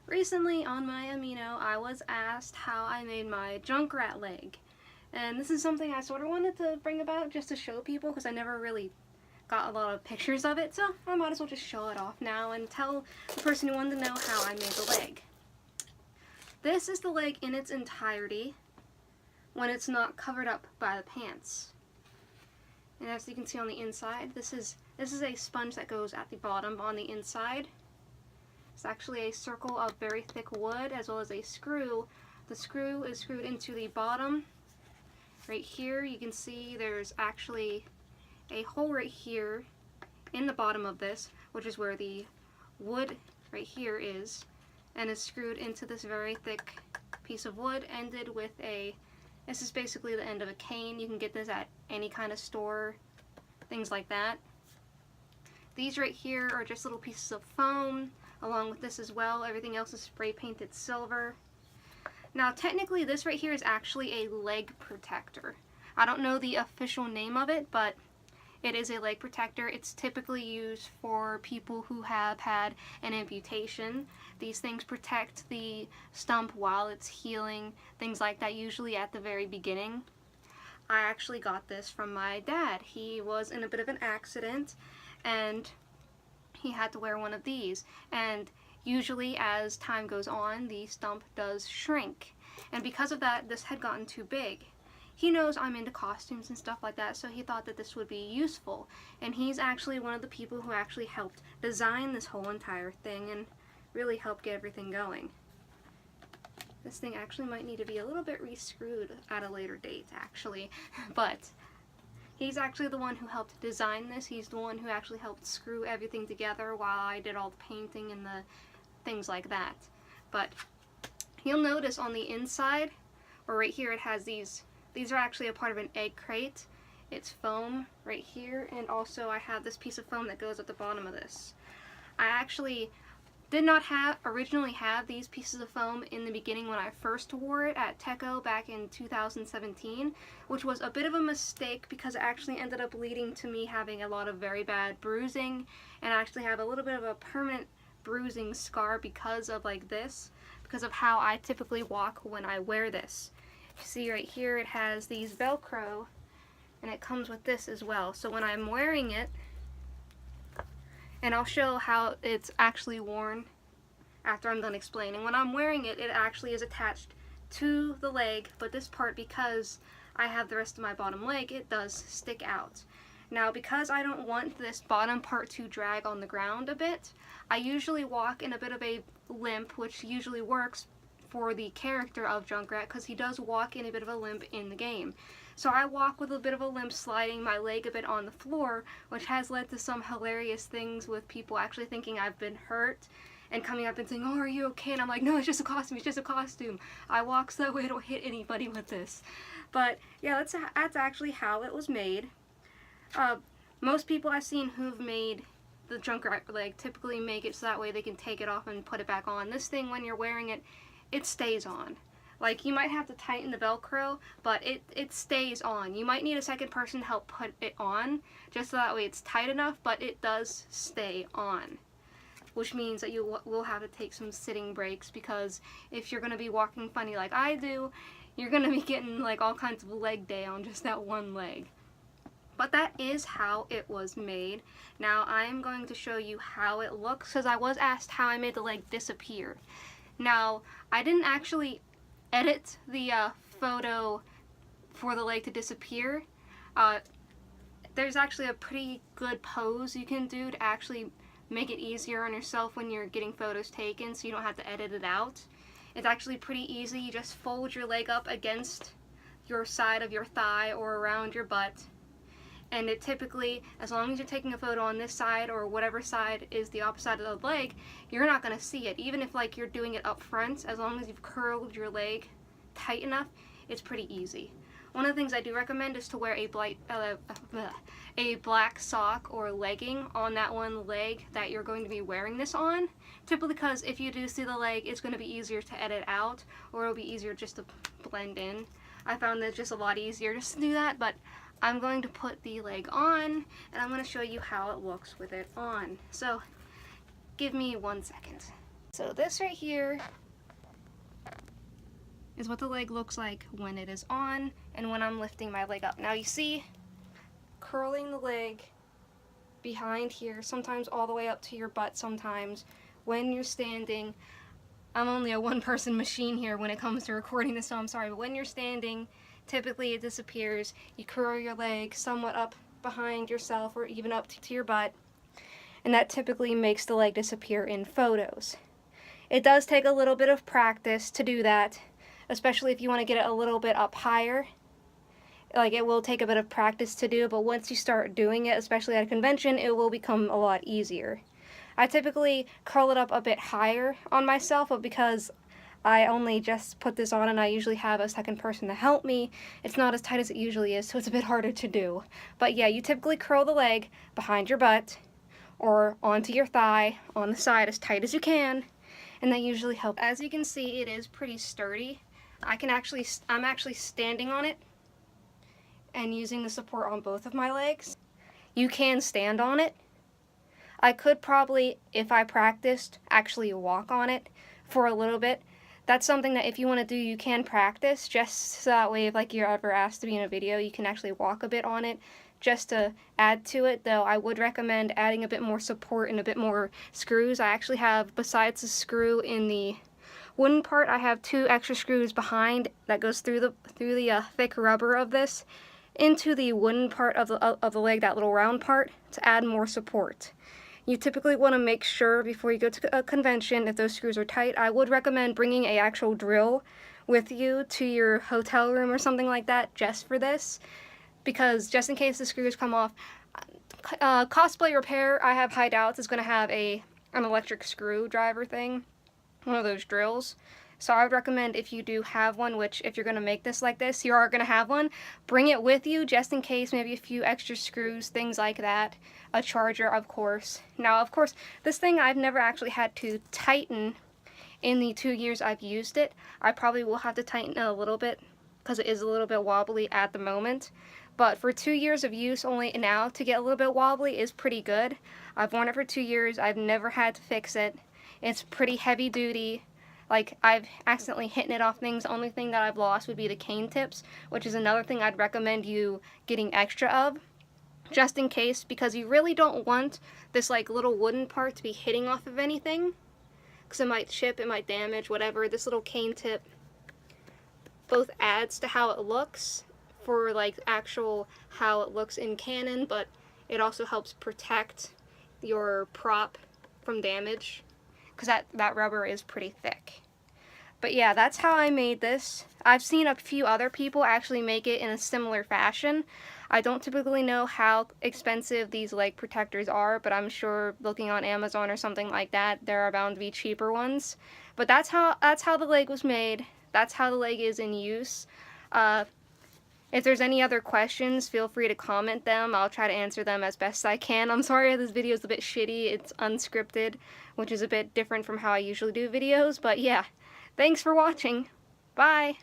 Recently on my Amino, I was asked how I made my Junkrat leg. And this is something I sort of wanted to bring about just to show people because I never really got a lot of pictures of it, so I might as well just show it off now and tell the person who wanted to know how I made the leg. This is the leg in its entirety when it's not covered up by the pants. And as you can see on the inside, this is a sponge that goes at the bottom on the inside. It's actually a circle of very thick wood as well as a screw. The screw is screwed into the bottom. Right here you can see there's actually a hole right here in the bottom of this, which is where the wood right here is, and is screwed into this very thick piece of wood ended with this is basically the end of a cane. You can get this at any kind of store, things like that. These right here are just little pieces of foam along with this as well. Everything else is spray painted silver. Now technically this right here is actually a leg protector. I don't know the official name of it, but it is a leg protector. It's typically used for people who have had an amputation. These things protect the stump while it's healing, things like that, usually at the very beginning. I actually got this from my dad. He was in a bit of an accident and he had to wear one of these. And usually as time goes on, the stump does shrink. And because of that, this had gotten too big. He knows I'm into costumes and stuff like that, so he thought that this would be useful. And he's actually one of the people who actually helped design this whole entire thing and really helped get everything going. This thing actually might need to be a little bit re-screwed at a later date, actually. But he's actually the one who helped design this. He's the one who actually helped screw everything together while I did all the painting and the things like that. But you'll notice on the inside, or right here, it has these are actually a part of an egg crate. It's foam right here, and also I have this piece of foam that goes at the bottom of this. I actually did not originally have these pieces of foam in the beginning when I first wore it at Techo back in 2017, which was a bit of a mistake because it actually ended up leading to me having a lot of very bad bruising, and I actually have a little bit of a permanent bruising scar because of because of how I typically walk when I wear this. You see right here it has these Velcro, and it comes with this as well. So when I'm wearing it, and I'll show how it's actually worn after I'm done explaining. When I'm wearing it, it actually is attached to the leg, but this part, because I have the rest of my bottom leg, it does stick out. Now because I don't want this bottom part to drag on the ground a bit, I usually walk in a bit of a limp, which usually works for the character of Junkrat because he does walk in a bit of a limp in the game. So I walk with a bit of a limp, sliding my leg a bit on the floor, which has led to some hilarious things with people actually thinking I've been hurt and coming up and saying, "Oh, are you okay?" And I'm like, "No, it's just a costume, it's just a costume. I walk so I don't hit anybody with this." But yeah, that's actually how it was made. Most people I've seen who've made the Junkrat leg typically make it so that way they can take it off and put it back on. This thing, when you're wearing it, it stays on. Like, you might have to tighten the Velcro, but it stays on. You might need a second person to help put it on, just so that way it's tight enough, but it does stay on. Which means that you will have to take some sitting breaks, because if you're going to be walking funny like I do, you're going to be getting like all kinds of leg day on just that one leg. But that is how it was made. Now I'm going to show you how it looks, because I was asked how I made the leg disappear. Now, I didn't actually edit the photo for the leg to disappear. There's actually a pretty good pose you can do to actually make it easier on yourself when you're getting photos taken, so you don't have to edit it out. It's actually pretty easy. You just fold your leg up against your side of your thigh or around your butt. And it typically, as long as you're taking a photo on this side or whatever side is the opposite side of the leg, you're not going to see it. Even if like you're doing it up front, as long as you've curled your leg tight enough, it's pretty easy. One of the things I do recommend is to wear a black sock or legging on that one leg that you're going to be wearing this on. Typically, because if you do see the leg, it's going to be easier to edit out, or it'll be easier just to blend in. I found that it's just a lot easier just to do that, but I'm going to put the leg on, and I'm going to show you how it looks with it on. So, give me 1 second. So this right here is what the leg looks like when it is on and when I'm lifting my leg up. Now you see, curling the leg behind here, sometimes all the way up to your butt sometimes, when you're standing. I'm only a one-person machine here when it comes to recording this, so I'm sorry, but when you're standing, typically it disappears. You curl your leg somewhat up behind yourself or even up to your butt, and that typically makes the leg disappear in photos. It does take a little bit of practice to do that, especially if you want to get it a little bit up higher. Like, it will take a bit of practice to do, but once you start doing it, especially at a convention, it will become a lot easier. I typically curl it up a bit higher on myself, but because I only just put this on and I usually have a second person to help me, it's not as tight as it usually is, so it's a bit harder to do. But yeah, you typically curl the leg behind your butt or onto your thigh on the side as tight as you can, and that usually helps. As you can see, it is pretty sturdy. I'm actually standing on it and using the support on both of my legs. You can stand on it. I could probably, if I practiced, actually walk on it for a little bit. That's something that if you want to do, you can practice, just so that way if like you're ever asked to be in a video, you can actually walk a bit on it just to add to it, though I would recommend adding a bit more support and a bit more screws. I actually have, besides the screw in the wooden part, I have 2 extra screws behind that goes through the thick rubber of this into the wooden part of the leg, that little round part, to add more support. You typically want to make sure before you go to a convention if those screws are tight. I would recommend bringing an actual drill with you to your hotel room or something like that just for this, because just in case the screws come off. Cosplay Repair, I have high doubts, is going to have an electric screwdriver thing, one of those drills. So I would recommend, if you do have one, which if you're going to make this like this, you are going to have one, bring it with you just in case, maybe a few extra screws, things like that. A charger, of course. Now, of course, this thing I've never actually had to tighten in the 2 years I've used it. I probably will have to tighten it a little bit because it is a little bit wobbly at the moment. But for 2 years of use only now, to get a little bit wobbly is pretty good. I've worn it for 2 years. I've never had to fix it. It's pretty heavy duty. Like, I've accidentally hit it off things. The only thing that I've lost would be the cane tips, which is another thing I'd recommend you getting extra of, just in case, because you really don't want this like little wooden part to be hitting off of anything, because it might chip, it might damage, whatever. This little cane tip both adds to how it looks for like actual how it looks in canon, but it also helps protect your prop from damage, because that rubber is pretty thick. But yeah, that's how I made this. I've seen a few other people actually make it in a similar fashion. I don't typically know how expensive these leg protectors are, but I'm sure looking on Amazon or something like that, there are bound to be cheaper ones. But that's how the leg was made. That's how the leg is in use. If there's any other questions, feel free to comment them. I'll try to answer them as best I can. I'm sorry this video is a bit shitty. It's unscripted, which is a bit different from how I usually do videos. But yeah, thanks for watching. Bye!